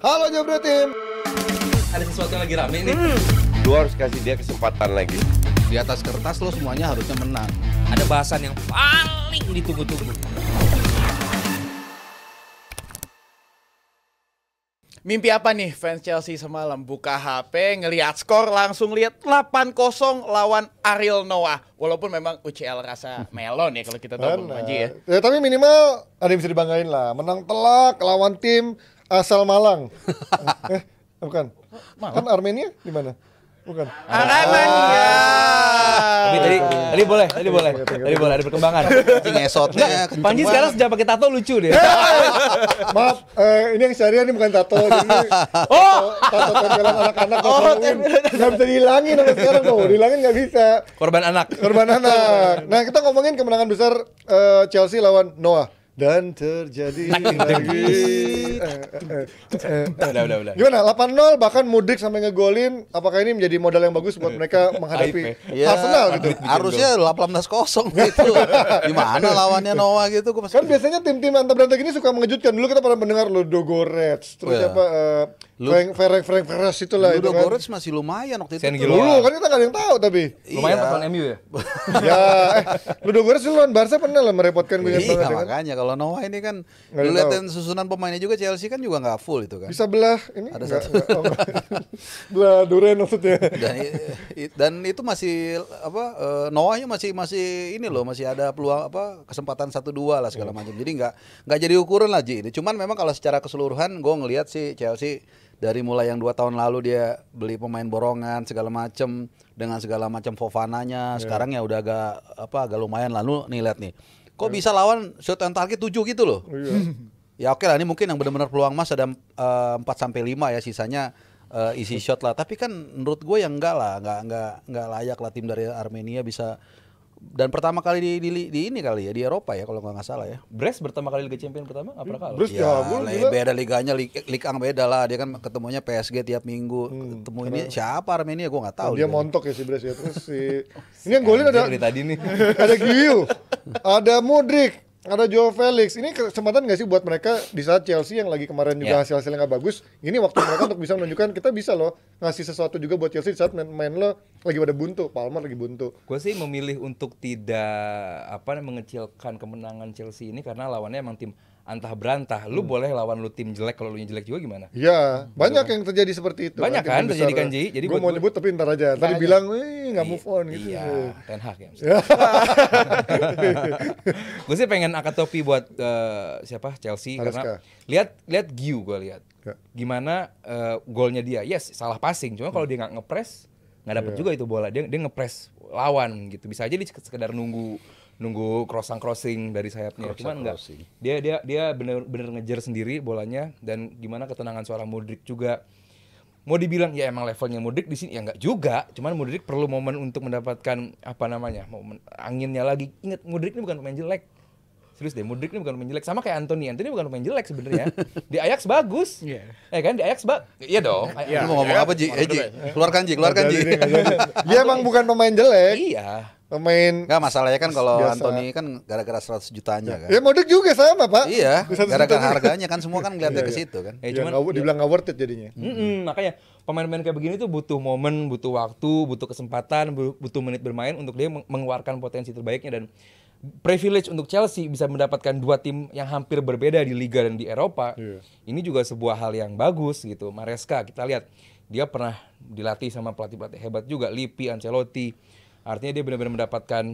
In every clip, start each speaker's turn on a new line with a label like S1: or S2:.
S1: Halo Jabra Tim.
S2: Ada sesuatu yang lagi rame nih.
S3: Lu harus kasih dia kesempatan lagi.
S4: Di atas kertas lo semuanya harusnya menang.
S2: Ada bahasan yang paling ditunggu-tunggu.
S5: Mimpi apa nih fans Chelsea semalam? Buka HP, ngelihat skor, langsung lihat 8-0 lawan Ariel Noah. Walaupun memang UCL rasa melon ya kalau kita tahu Bang Manji ya.
S1: Ya tapi minimal ada yang bisa dibanggain lah. Menang telak lawan tim asal Malang. Bukan. Kan Armenia di mana? Bukan.
S5: Armenia.
S2: Tapi tadi boleh ada perkembangan.
S4: Ngesotnya kenceng
S2: Panji
S4: banget.
S2: sekarang sejak pakai tato lucu deh.
S1: Maaf, ini yang seharian ini bukan tato. Ini tato tempelan anak-anak. Nggak bisa dihilangin sampai sekarang tuh. Dihilangin nggak bisa.
S2: Korban anak.
S1: Korban anak. Nah kita ngomongin kemenangan besar Chelsea lawan Noah. Dan terjadi lagi.
S2: Udah.
S1: Gimana? 8-0 bahkan Mudryk sampai ngegolin. Apakah ini menjadi modal yang bagus buat mereka menghadapi
S4: Ya,
S1: Arsenal gitu?
S4: harusnya 18-0 gitu. Gimana lawannya Noah gitu?
S1: Kan biasanya tim-tim antar berantak ini suka mengejutkan. Dulu kita pernah mendengar Ludogorets, terus
S4: Ya.
S1: apa Ferenc Varos itulah itu kan.
S4: Ludogorets masih lumayan waktu itu.
S2: Sen
S4: tuh.
S2: Gilo.
S1: Dulu kan kita nggak ada yang tahu tapi.
S2: Lumayan
S4: Iya.
S2: pas lawan MU ya.
S1: Ya, Ludogorets dulu lawan Barca pernah lah merepotkan gue
S4: Iya,
S1: banget ya kan.
S4: makanya kalau Noah ini kan
S1: Nggak
S4: lu
S1: ada
S4: liatin susunan pemainnya juga Chelsea kan juga nggak full itu kan.
S1: Bisa belah ini
S4: Ada
S1: nggak-
S4: satu.
S1: nggak- belah duren maksudnya.
S4: Dan itu masih Noahnya masih ini loh, masih ada peluang kesempatan 1-2 lah segala macam. Jadi nggak jadi ukuran lah Ji. Cuman memang kalau secara keseluruhan gue ngelihat sih Chelsea dari mulai yang 2 tahun lalu dia beli pemain borongan segala macam dengan segala macam Fofananya, sekarang ya udah agak lumayan. Lalu nih lihat nih. Kok bisa lawan shot on target 7 gitu loh. Ya oke lah, ini mungkin yang benar-benar peluang emas ada 4-5 ya, sisanya isi shot lah. Tapi kan menurut gue yang enggak layak lah tim dari Armenia bisa, dan pertama kali di ini kali ya di Eropa ya kalau nggak salah ya.
S2: Brest pertama kali Liga Champions pertama nggak pernah kalah.
S1: Brest
S4: Ya,
S1: jago gila.
S4: beda liganya, Ligue 1 beda lah. Dia kan ketemunya PSG tiap minggu. Ketemu ini siapa Armenia gue nggak tahu.
S1: Dia
S4: liganya.
S1: montok ya si Bres ya. Terus ini yang golin ada
S2: Dari tadi nih.
S1: ada Giu, ada Mudryk, ada Joao Felix. Ini kesempatan nggak sih buat mereka di saat Chelsea yang lagi kemarin juga hasil-hasilnya nggak bagus. Ini waktu mereka untuk bisa menunjukkan kita bisa loh ngasih sesuatu juga buat Chelsea di saat main lo lagi pada buntu, Palmer lagi buntu.
S2: Gue sih memilih untuk tidak mengecilkan kemenangan Chelsea ini karena lawannya emang tim antah berantah. Lu boleh lawan lu tim jelek, kalau lu jelek juga gimana?
S1: Iya, banyak yang terjadi seperti itu.
S2: Banyak
S1: tim
S2: kan
S1: besar.
S2: terjadi kan, Ji? Jadi
S1: gue
S2: buat
S1: mau
S2: gua-
S1: nyebut tapi ntar aja. Tadi
S2: aja.
S1: bilang, nggak move on gitu.
S2: Iya, Ten Hag ya. Gue sih pengen angkat topi buat siapa Chelsea
S1: Maresca.
S2: karena lihat Giu gue lihat
S1: Ya.
S2: gimana golnya dia. Yes, salah passing. Cuma kalau dia nggak ngepres nggak dapet juga itu bola. Dia ngepres lawan gitu. Bisa aja dia sekedar nunggu crossing dari sayapnya. Cuman enggak. Dia bener ngejar sendiri bolanya, dan gimana ketenangan seorang Mudryk juga. Mau dibilang ya emang levelnya Mudryk di sini ya enggak juga. Cuman Mudryk perlu momen untuk mendapatkan momen anginnya lagi. Ingat, Mudryk ini bukan pemain jelek. Serius deh, Mudryk ini bukan pemain jelek. Sama kayak Anthony bukan pemain jelek sebenarnya. Di Ajax bagus. Kan di Ajax iya dong.
S4: Lu mau ngomong apa Ji? Ji, keluarkan Ji.
S1: Dia emang bukan pemain jelek,
S2: Iya.
S1: pemain.
S4: Enggak, masalahnya kan kalau
S1: Biasa.
S4: Anthony kan gara-gara 100 jutanya kan.
S1: Ya Mudryk juga sama Pak.
S4: Iya,
S1: Di satu
S4: gara-gara
S1: juta.
S4: harganya kan semua kan ngeliatnya ke situ kan.
S1: Ya,
S2: Cuman
S1: dibilang nggak worth it jadinya.
S2: makanya pemain-pemain kayak begini tuh butuh momen, butuh waktu, butuh kesempatan, butuh menit bermain untuk dia mengeluarkan potensi terbaiknya. Dan privilege untuk Chelsea bisa mendapatkan 2 tim yang hampir berbeda di Liga dan di Eropa. Ini juga sebuah hal yang bagus gitu. Maresca kita lihat dia pernah dilatih sama pelatih-pelatih hebat juga, Lippi, Ancelotti. Artinya dia benar-benar mendapatkan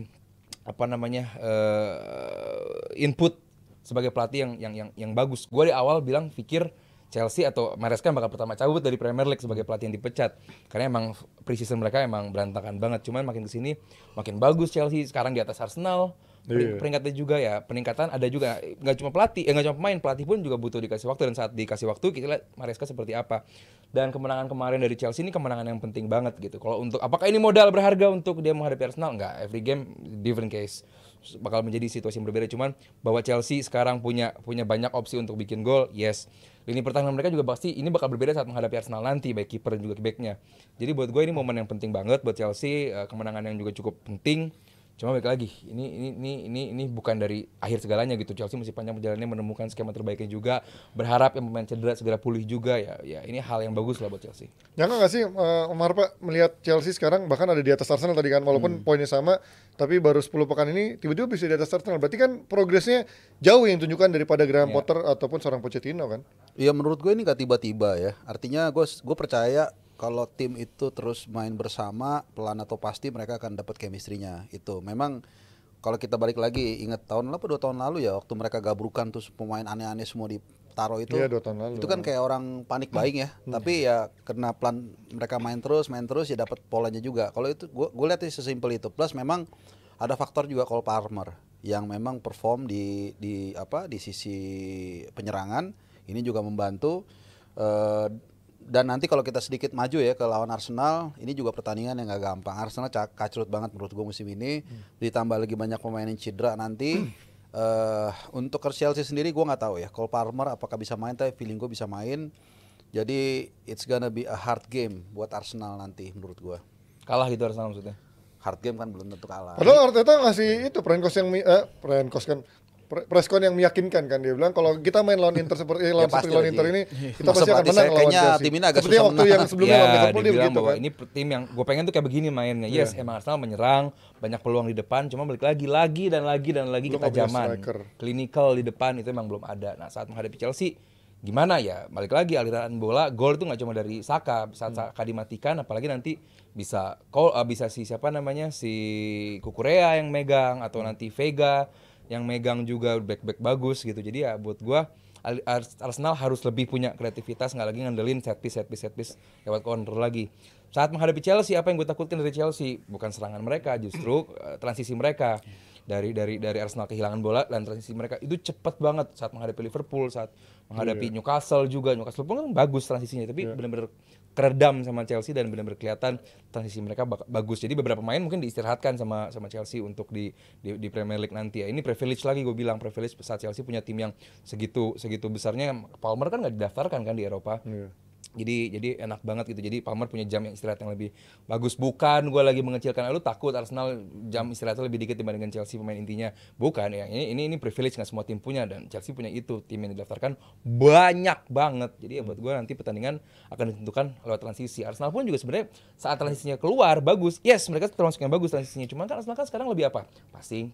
S2: input sebagai pelatih yang bagus. Gue di awal pikir Chelsea atau Maresca bakal pertama cabut dari Premier League sebagai pelatih yang dipecat, karena emang pre-season mereka emang berantakan banget. Cuman makin kesini makin bagus Chelsea, sekarang di atas Arsenal. Peringkatnya juga ya, peningkatan ada juga, nggak cuma pemain, pelatih pun juga butuh dikasih waktu. Dan saat dikasih waktu kita lihat Maresca seperti apa. Dan kemenangan kemarin dari Chelsea ini kemenangan yang penting banget gitu. Kalau untuk apakah ini modal berharga untuk dia menghadapi Arsenal? Enggak, every game different case, bakal menjadi situasi yang berbeda. Cuman bahwa Chelsea sekarang punya banyak opsi untuk bikin gol, yes. Lini pertahanan mereka juga pasti ini bakal berbeda saat menghadapi Arsenal nanti, baik kiper dan juga backnya. Jadi buat gue ini momen yang penting banget buat Chelsea, kemenangan yang juga cukup penting. Cuma balik lagi, ini bukan dari akhir segalanya gitu. Chelsea masih panjang perjalanannya menemukan skema terbaiknya juga. Berharap yang pemain cedera segera pulih juga ya ini hal yang bagus lah buat Chelsea.
S1: Jangan nggak sih Omar Pak melihat Chelsea sekarang bahkan ada di atas Arsenal tadi kan, walaupun poinnya sama, tapi baru 10 pekan ini tiba-tiba bisa di atas Arsenal. Berarti kan progresnya jauh yang ditunjukkan daripada Graham Potter ataupun seorang Pochettino kan?
S4: Iya, menurut gue ini nggak tiba-tiba ya. Artinya gue percaya kalau tim itu terus main bersama, pelan atau pasti mereka akan dapat chemistry-nya. Itu memang kalau kita balik lagi ingat tahun lalu 2 tahun lalu ya, waktu mereka gabrukan terus pemain aneh-aneh semua ditaruh itu.
S1: Iya, 2 tahun lalu.
S4: Itu kan kayak orang panik buying ya. Tapi ya karena plan mereka main terus ya dapat polanya juga. Kalau itu gue lihat sih sesimpel itu. Plus memang ada faktor juga Cole Palmer yang memang perform di sisi penyerangan. Ini juga membantu. Dan nanti kalau kita sedikit maju ya ke lawan Arsenal, ini juga pertandingan yang gak gampang. Arsenal kacrut banget menurut gue musim ini, ditambah lagi banyak pemain yang cedera nanti. Untuk Chelsea sendiri gue nggak tahu ya, Cole Palmer apakah bisa main, tapi feeling gue bisa main. Jadi it's gonna be a hard game buat Arsenal nanti menurut gue.
S2: Kalah gitu Arsenal maksudnya.
S4: Hard game kan belum tentu kalah.
S1: Padahal Arteta ngasih itu preskon yang meyakinkan kan, dia bilang kalau kita main lawan Inter seperti lawan Inter ini kita pasti akan menang lawan Chelsea.
S4: Tim ini agak
S1: seperti
S4: susah
S1: waktu
S4: menang.
S1: yang sebelumnya lawan Liverpool
S2: dia
S1: dia
S2: bilang
S1: begitu
S2: bahwa
S1: kan.
S2: ini tim yang gue pengen tuh kayak begini mainnya. Yes, emang Arsenal menyerang, banyak peluang di depan, cuma balik lagi dan lagi
S1: Belum
S2: ketajaman.
S1: striker.
S2: Clinical di depan itu emang belum ada. Nah, saat menghadapi Chelsea gimana ya? Balik lagi aliran bola, gol itu nggak cuma dari Saka, saat Saka dimatikan, apalagi nanti bisa si siapa namanya si Kukurea yang megang atau nanti Vega yang megang juga back bagus gitu. Jadi ya buat gua Arsenal harus lebih punya kreativitas, nggak lagi ngandelin set piece lewat corner lagi. Saat menghadapi Chelsea, apa yang gue takutkan dari Chelsea bukan serangan mereka, justru transisi mereka. Dari Arsenal kehilangan bola dan transisi mereka itu cepat banget saat menghadapi Liverpool, saat menghadapi Newcastle juga. Newcastle pun kan bagus transisinya, tapi benar-benar keredam sama Chelsea dan benar-benar kelihatan transisi mereka bagus. Jadi beberapa pemain mungkin diistirahatkan sama Chelsea untuk di Premier League nanti ya. Ini privilege lagi, gue bilang privilege saat Chelsea punya tim yang segitu besarnya. Palmer kan nggak didaftarkan kan di Eropa. Jadi enak banget gitu. Jadi Palmer punya jam yang istirahat yang lebih bagus. Bukan gue lagi mengecilkan, lu takut Arsenal jam istirahatnya lebih dikit dibandingkan Chelsea pemain intinya. Bukan ya. Ini privilege, nggak semua tim punya, dan Chelsea punya itu. Tim yang didaftarkan banyak banget. Jadi ya buat gue nanti pertandingan akan ditentukan lewat transisi. Arsenal pun juga sebenarnya saat transisinya keluar bagus. Yes, mereka termasuk yang bagus transisinya. Cuman kan Arsenal kan sekarang lebih apa? Passing.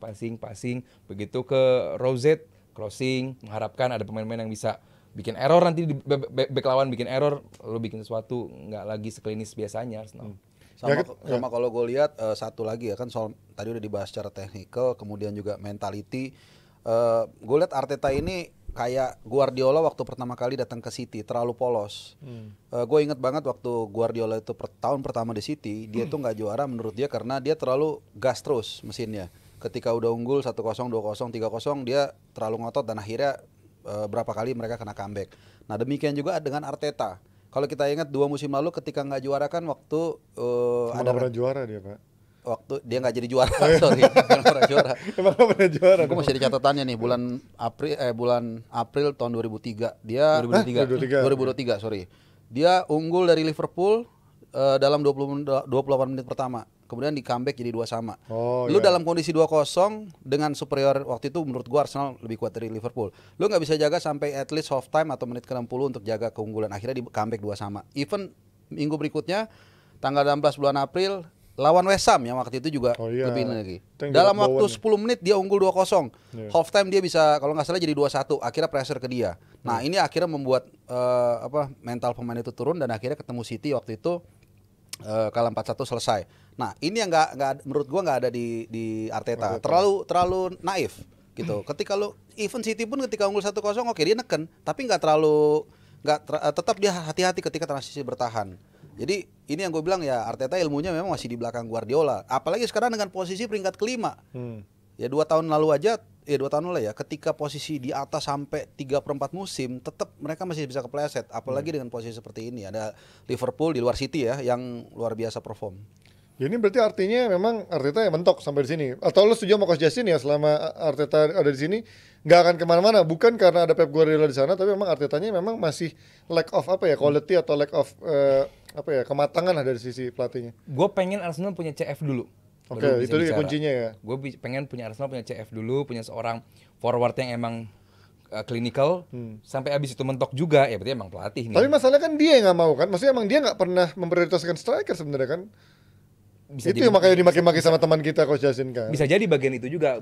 S2: Begitu ke Rosette, crossing, mengharapkan ada pemain-pemain yang bisa bikin error nanti di back lawan bikin error, lu bikin sesuatu nggak lagi seklinis biasanya Arsenal.
S4: Sama kalau gue lihat satu lagi ya kan, soal tadi udah dibahas secara teknikal, kemudian juga mentality. Gue lihat Arteta ini kayak Guardiola waktu pertama kali datang ke City, terlalu polos. Gue inget banget waktu Guardiola itu tahun pertama di City, dia tuh nggak juara menurut dia karena dia terlalu gas terus mesinnya. Ketika udah unggul 1-0, 2-0, 3-0 dia terlalu ngotot dan akhirnya berapa kali mereka kena comeback. Nah demikian juga dengan Arteta. Kalau kita ingat 2 musim lalu ketika nggak juara kan waktu
S1: ada pernah juara dia Pak.
S4: Waktu dia nggak jadi juara, sorry, nggak pernah juara.
S1: Emang nggak pernah juara.
S4: Gue masih ada catatannya nih, bulan April tahun 2003 dia 2023 sorry. Dia unggul dari Liverpool dalam 28 menit pertama. Kemudian di comeback jadi 2-2. Lu dalam kondisi 2-0 dengan superior waktu itu menurut gua Arsenal lebih kuat dari Liverpool. Lu nggak bisa jaga sampai at least half time atau menit ke-60 untuk jaga keunggulan. Akhirnya di comeback 2-2. Even minggu berikutnya tanggal 16 bulan April lawan West Ham yang waktu itu juga lebih lagi. Dalam waktu 10 menit dia unggul 2-0. Half time dia bisa kalau nggak salah jadi 2-1. Akhirnya pressure ke dia. Nah, ini akhirnya membuat mental pemain itu turun dan akhirnya ketemu City waktu itu kalah 4-1 selesai. Nah, ini yang nggak menurut gua nggak ada di Arteta. Terlalu naif gitu. Ketika lu even City pun ketika unggul 1-0 oke dia neken, tapi tetap dia hati-hati ketika transisi bertahan. Jadi ini yang gue bilang ya, Arteta ilmunya memang masih di belakang Guardiola. Apalagi sekarang dengan posisi peringkat kelima. Ya 2 tahun lalu ya, ketika posisi di atas sampai 3/4 musim, tetap mereka masih bisa kepleset. Apalagi dengan posisi seperti ini. Ada Liverpool di luar City ya, yang luar biasa perform.
S1: Ya ini berarti artinya memang Arteta yang mentok sampai di sini. Atau lo setuju sama Coach Justin ya, selama Arteta ada di sini nggak akan kemana-mana. Bukan karena ada Pep Guardiola di sana, tapi memang Artetanya memang masih lack of quality atau lack of kematangan lah dari sisi pelatihnya.
S2: Gue pengen Arsenal punya CF dulu.
S1: Oke, itu dia kuncinya ya.
S2: Gue pengen punya Arsenal punya CF dulu, punya seorang forward yang emang clinical, sampai abis itu mentok juga, ya berarti emang pelatih nih.
S1: Tapi masalahnya kan dia yang nggak mau kan, maksudnya emang dia nggak pernah memprioritaskan striker sebenarnya kan.
S2: Bisa
S1: Itu yang makanya dimaki-maki sama teman kita Coach Jasin kan.
S2: Bisa jadi bagian itu juga.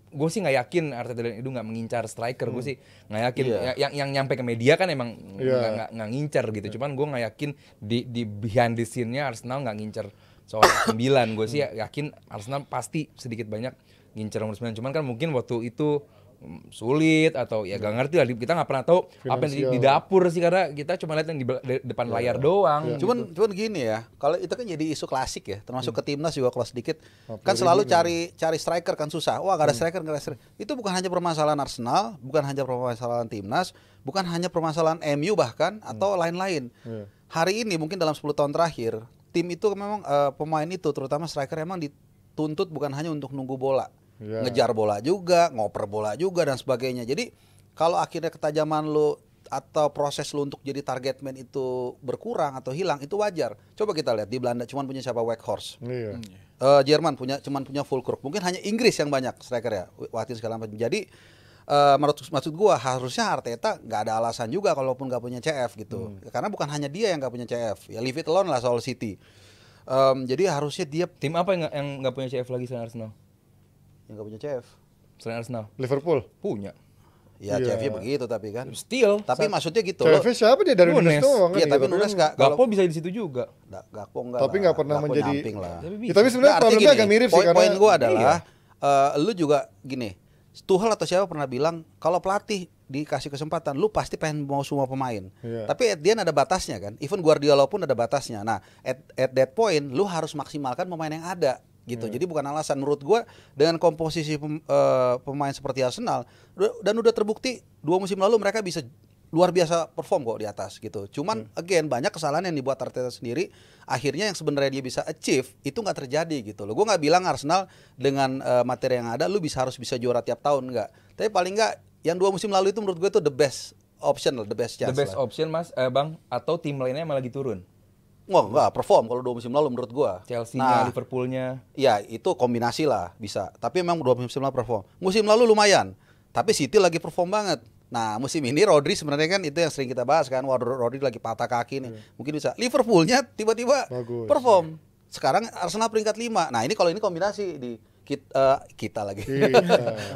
S2: Gue sih nggak yakin Arteta dan Edu nggak mengincar striker. Gue sih nggak yakin. Yang nyampe ke media kan emang nggak ngincar gitu. Cuman gue nggak yakin di behind the scene-nya Arsenal nggak ngincar seorang 9. Gue sih yakin Arsenal pasti sedikit banyak ngincar nomor 9. Cuman kan mungkin waktu itu sulit atau ya gak ngerti lah, kita nggak pernah tahu apa yang di dapur sih, karena kita cuma lihat yang di depan layar doang.
S4: Cuman gini ya, kalau itu kan jadi isu klasik ya, termasuk ke timnas juga kalau sedikit kan selalu cari striker kan susah. Wah, gak ada striker, gak ada striker. Itu bukan hanya permasalahan Arsenal, bukan hanya permasalahan timnas, bukan hanya permasalahan MU bahkan atau lain-lain. Hari ini mungkin dalam 10 tahun terakhir, tim itu memang pemain itu terutama striker emang dituntut bukan hanya untuk nunggu bola. Ngejar bola juga, ngoper bola juga dan sebagainya. Jadi kalau akhirnya ketajaman lu atau proses lu untuk jadi target man itu berkurang atau hilang, itu wajar. Coba kita lihat di Belanda cuman punya siapa? Weghorst. Jerman cuman punya Fulkrug. Mungkin hanya Inggris yang banyak striker ya, Watin segala macam. Jadi maksud gua harusnya Arteta nggak ada alasan juga kalaupun nggak punya CF gitu. Karena bukan hanya dia yang nggak punya CF. Ya leave it alone lah soal City. Jadi harusnya dia
S2: Tim apa yang nggak punya CF lagi selain Arsenal?
S4: yang nggak punya CF.
S2: Selain Arsenal?
S1: Liverpool
S2: Punya.
S4: Ya CF-nya begitu tapi kan.
S2: Still.
S4: Tapi maksudnya gitu loh.
S1: CF siapa dia dari
S2: Nunes.
S1: Nunes doang kan.
S4: Iya tapi Nunes nggak.
S2: Gakpo bisa di situ juga.
S4: Gakpo enggak.
S1: Tapi nggak pernah menjadi.
S4: nyamping lah.
S1: Ya, tapi sebenarnya problemnya agak mirip sih karena
S4: poin gue adalah lu juga gini. Tuchel atau siapa pernah bilang kalau pelatih dikasih kesempatan lu pasti pengen mau semua pemain. Tapi at the end ada batasnya kan. Even Guardiola pun ada batasnya. Nah, at that point lu harus maksimalkan pemain yang ada gitu. Jadi bukan alasan menurut gua dengan komposisi pemain seperti Arsenal dan udah terbukti 2 musim lalu mereka bisa luar biasa perform kok di atas gitu. Cuman again banyak kesalahan yang dibuat Arteta sendiri. Akhirnya yang sebenarnya dia bisa achieve itu nggak terjadi gitu loh. Gue nggak bilang Arsenal dengan materi yang ada lu harus bisa juara tiap tahun, nggak. Tapi paling nggak yang 2 musim lalu itu menurut gue itu the best option lah, the best chance.
S2: The best option mas, Bang, atau tim lainnya malah lagi turun.
S4: Wah nggak perform kalau 2 musim lalu menurut gue.
S2: Chelsea-nya, Liverpoolnya.
S4: Ya itu kombinasi lah bisa. Tapi memang 2 musim lalu perform. Musim lalu lumayan. Tapi City lagi perform banget. Nah musim ini Rodri sebenarnya kan itu yang sering kita bahas kan. Wah Rodri lagi patah kaki nih. Mungkin bisa. Liverpoolnya tiba-tiba perform. Sekarang Arsenal peringkat 5. Nah ini kalau ini kombinasi di kita lagi.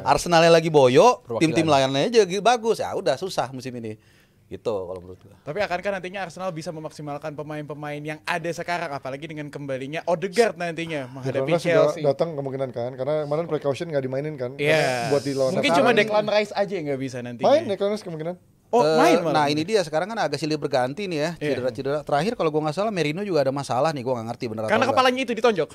S4: Arsenalnya lagi boyo, tim-tim lainnya aja bagus. Ya udah susah musim ini. Gitu kalau menurut gue.
S5: Tapi akankah nantinya Arsenal bisa memaksimalkan pemain-pemain yang ada sekarang, apalagi dengan kembalinya Odegaard nantinya menghadapi Chelsea?
S1: Datang kemungkinan kan, karena kemarin precaution nggak dimainin kan.
S5: Iya.
S1: Buat di lawan.
S5: Mungkin cuma Declan Rice aja yang nggak bisa nantinya.
S1: Main Declan Rice kemungkinan.
S5: Oh main malah.
S4: Nah ini dia sekarang kan agak silih berganti nih ya, cedera-cedera. Terakhir kalau gue nggak salah Merino juga ada masalah nih, gue nggak ngerti bener
S5: Karena
S4: atau
S5: kepalanya itu ditonjok.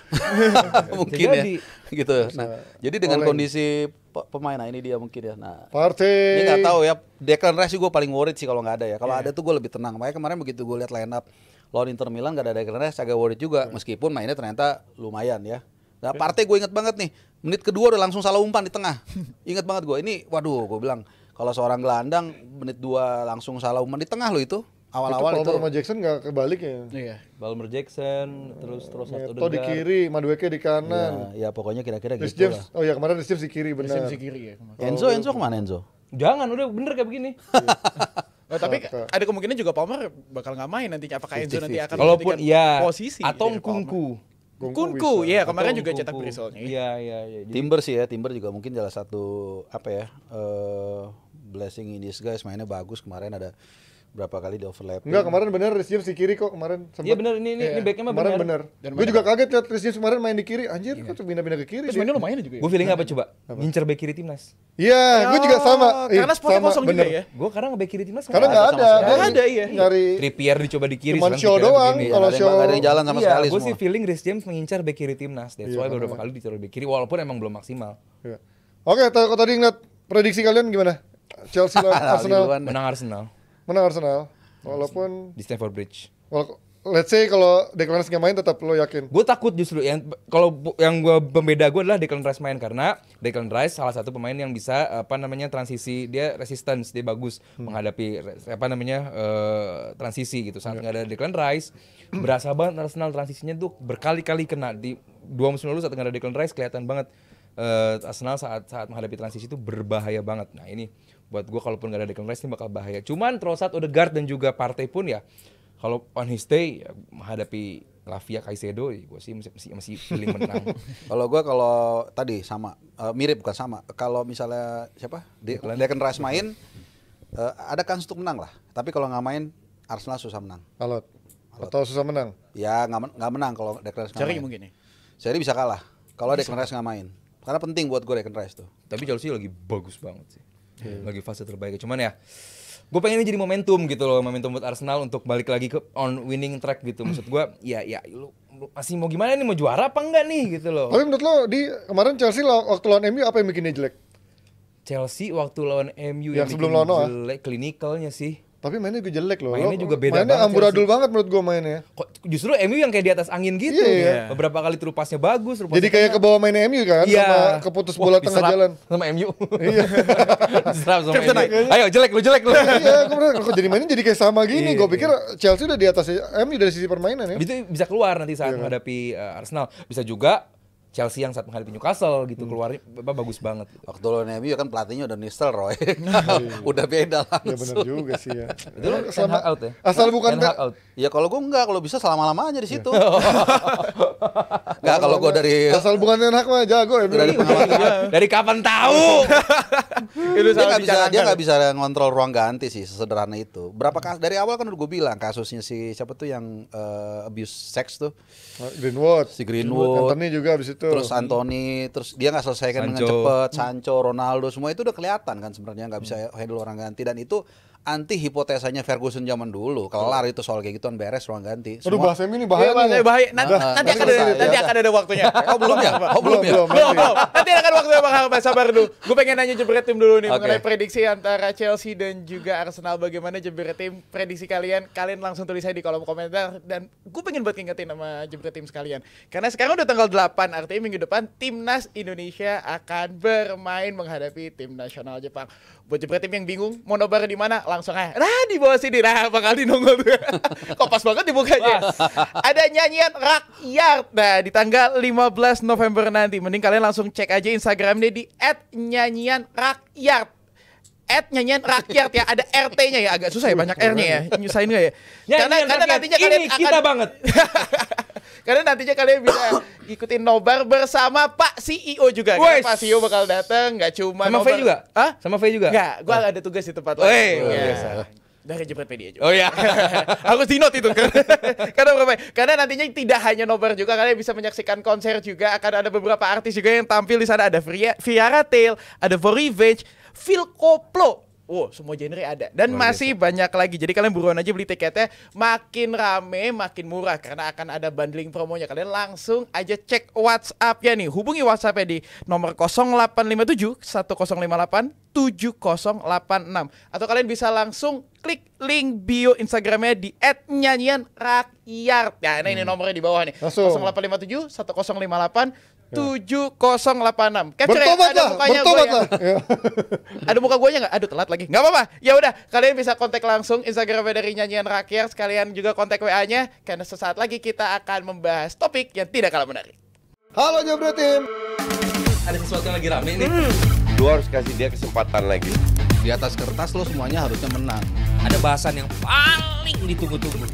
S4: mungkin ya, gitu. Nah jadi dengan kondisi pemain, nah ini dia mungkin ya. Nah
S1: Partey.
S4: ini nggak tahu ya, Declan Rice gue paling worried sih kalau nggak ada ya. Kalau ada tuh gue lebih tenang. Makanya kemarin begitu gue lihat line up lawan Inter Milan nggak ada Declan Rice, agak worried juga. Meskipun mainnya ternyata lumayan ya. Nah Partey gue inget banget nih, menit kedua udah langsung salah umpan di tengah. Ingat banget gue. Ini waduh gue bilang. Kalau seorang gelandang menit 2 langsung salah umpan di tengah lo itu awal-awal itu.
S1: Palmer sama Jackson nggak kebalik ya.
S5: Iya.
S2: Palmer Jackson, terus satu
S1: Neto di kiri, Madueke di kanan.
S4: Ya pokoknya kira-kira
S1: Rhys
S4: gitu
S1: James,
S4: lah.
S1: oh ya kemarin Rhys James di kiri benar.
S5: Di kiri ya.
S4: Enzo kemana Enzo?
S2: Jangan, udah bener kayak begini.
S5: Tapi ada kemungkinan juga Palmer bakal nggak main nantinya. Apakah Enzo nanti akan
S2: Walaupun
S5: menggantikan posisi
S2: atau
S5: dari Palmer?
S2: Kunku.
S5: Iya kemarin juga cetak resultnya.
S2: Iya.
S4: Timber sih ya, Timber juga mungkin salah satu apa ya blessing in disguise, mainnya bagus kemarin, ada berapa kali di overlap.
S1: Enggak, kemarin bener Rhys James di kiri kok kemarin.
S2: Iya bener, ini backnya mah
S1: Kemarin bener. Gue juga kaget lihat Rhys James kemarin main di kiri. Anjir, kok pindah-pindah ke kiri.
S5: Terus mainnya lumayan juga ya.
S2: Gue feeling apa coba? Ngincer back kiri timnas.
S1: Iya, gue juga sama.
S5: Karena spotnya kosong juga ya.
S2: Gue karena nge-back kiri timnas
S1: Karena nggak ada.
S5: Nggak ada, iya.
S1: Nyari
S2: Trippier dicoba di kiri.
S1: cuman
S2: sekarang
S1: show
S2: Trippier
S1: doang.
S2: begini.
S1: Kalau show
S4: nggak ada yang jalan sama sekali
S2: Gue
S4: semua.
S2: sih feeling Rhys James mengincar back kiri timnas. That's why beberapa kali ditaruh back kiri walaupun emang belum maksimal.
S1: Iya. Oke, kalau tadi ngeliat prediksi kalian gimana? Chelsea lawan Arsenal.
S2: Menang Arsenal
S1: Menang Arsenal. Walaupun
S2: di Stamford Bridge.
S1: let's say kalau Declan Rice nggak main tetap lo yakin?
S2: Gue takut justru yang gue pembeda gue adalah Declan Rice main, karena Declan Rice salah satu pemain yang bisa transisi, dia resistance, dia bagus menghadapi transisi gitu. Saat nggak ada Declan Rice, berasa banget Arsenal transisinya tuh berkali-kali kena. Di 2 musim lalu saat nggak ada Declan Rice kelihatan banget Arsenal saat menghadapi transisi itu berbahaya banget. Nah ini buat gue kalaupun nggak ada Declan Rice ini bakal bahaya. Cuman Trossard, Odegaard dan juga Partey pun ya, kalau on his day ya, menghadapi Lavia, Caicedo, gue sih masih feeling menang.
S4: Kalau tadi sama mirip, bukan sama. Kalau misalnya siapa? Declan Rice main, ada kans untuk menang lah. Tapi kalau nggak main, Arsenal susah menang.
S1: Alot. Atau susah menang?
S4: Ya nggak menang kalau Declan Rice nggak main.
S5: Seri mungkin ya.
S4: Seri bisa kalah kalau Declan Rice nggak main. Karena penting buat gue Declan Rice tuh.
S2: Tapi Chelsea lagi bagus banget sih. Lagi fase terbaik. Cuman ya, gue pengen ini jadi momentum gitu loh, momentum buat Arsenal untuk balik lagi ke on winning track gitu. Maksud gue, ya lu masih mau gimana nih, mau juara apa enggak nih gitu loh.
S1: Tapi menurut lo di kemarin Chelsea waktu lawan MU apa yang bikin dia jelek?
S2: Chelsea waktu lawan MU
S1: Yang sebelum lawan Noah?
S2: jelek klinikalnya sih.
S1: Tapi mainnya juga jelek loh.
S2: Mainnya juga beda
S1: mainnya
S2: banget
S1: amburadul banget menurut gue mainnya.
S2: Kok justru MU yang kayak di atas angin gitu.
S1: Iya.
S2: Beberapa kali terupasnya bagus.
S1: Jadi kayak ke bawah mainnya MU kan, sama keputus bola tengah jalan.
S2: Sama MU.
S1: Iya.
S2: Diserap sama MU. Ayo jelek lu.
S1: Iya, gue bener, kok jadi mainnya jadi kayak sama gini. Gue pikir Chelsea udah di atas MU dari sisi permainan ya.
S2: Itu bisa keluar nanti saat menghadapi Arsenal. Bisa juga Chelsea yang saat menghadapi Newcastle gitu keluarnya bagus banget. Gitu.
S4: Waktu lawan MU kan pelatihnya udah Nistelrooy. Udah beda langsung.
S1: Ya benar juga sih ya.
S2: Itu lo Ten Hag out ya?
S1: Asal bukan
S2: out.
S4: Ya kalau gue enggak, kalau bisa selama-lama aja di situ. Enggak, kalau gue dari
S1: asal bukan Ten Hag mah jago ya.
S4: dari pengamatan.
S2: Dari kapan tahu?
S4: Dia nggak bisa ngontrol ruang ganti sih, sesederhana itu. Berapa kasus dari awal kan udah gue bilang kasusnya si siapa tuh yang abuse sex tuh.
S1: Greenwood.
S4: Si Greenwood.
S1: Anthony juga abis itu.
S4: Terus Anthony, terus dia nggak selesaikan dengan cepat. Sancho, Ronaldo, semua itu udah kelihatan kan sebenarnya nggak bisa handle orang ganti, dan itu anti hipotesanya Ferguson zaman dulu. Kelar itu soal kayak gituan, beres ruang ganti.
S1: Aduh, bahasa ini bahaya nih.
S5: Bahaya. Nanti akan ada waktunya.
S4: Oh belum ya?
S1: Belum.
S5: Nanti akan waktunya Bang Ahmad, sabar dulu. Gue pengen nanya jebret tim dulu nih mengenai prediksi antara Chelsea dan juga Arsenal. Bagaimana jebret tim, prediksi kalian langsung tulis aja di kolom komentar. Dan gue pengen buat ngingetin sama jebret tim sekalian. Karena sekarang udah tanggal 8, artinya minggu depan Timnas Indonesia akan bermain menghadapi tim nasional Jepang. Buat jebret tim yang bingung mau nobar di mana, langsung aja. Nah, di bawah sini bakal dinongol tuh. Kok pas banget dibukanya. Ada nyanyian rakyat. Nah, di tanggal 15 November nanti. Mending kalian langsung cek aja Instagramnya di @nyanyianrakyat. @nyanyianrakyat ya, ada RT-nya ya, agak susah ya, banyak R-nya ya. Nyusahin gak ya? Karena nantinya kalian
S2: ini kita banget.
S5: Karena nantinya kalian bisa ikutin nobar bersama Pak CEO juga. Karena Pak CEO bakal datang, nggak cuma
S2: sama
S5: nobar.
S2: V juga?
S5: Hah?
S2: Sama V juga?
S5: Nggak, gue ada tugas di tempat lain. Biasa. Dari Jepretpedia juga.
S2: Oh iya.
S5: Harus di note itu kan. Karena nantinya tidak hanya nobar juga, kalian bisa menyaksikan konser juga. Akan ada beberapa artis juga yang tampil di sana. Ada Viara Tail, ada For Revenge, Phil Koplo. Oh, semua genre ada. Dan masih banyak lagi. Jadi kalian buruan aja beli tiketnya. Makin rame, makin murah. Karena akan ada bundling promonya. Kalian langsung aja cek WhatsApp-nya nih. Hubungi WhatsApp-nya di nomor 0857 1058 7086. Atau kalian bisa langsung klik link bio Instagramnya di @nyanyianrakyat. Nah, ini nomornya di bawah nih. 0857 1058 7086. Capture ya, ada mukanya gue ya. Ada muka gue nggak? Aduh, telat lagi. Nggak apa-apa. Ya udah, kalian bisa kontak langsung Instagramnya dari Nyanyian Rakyat. Sekalian juga kontak WA-nya, karena sesaat lagi kita akan membahas topik yang tidak kalah menarik.
S1: Halo Jebret Tim.
S2: Ada sesuatu yang lagi rame nih.
S3: Lu harus kasih dia kesempatan lagi.
S4: Di atas kertas lo semuanya harusnya menang.
S2: Ada bahasan yang paling ditunggu-tunggu.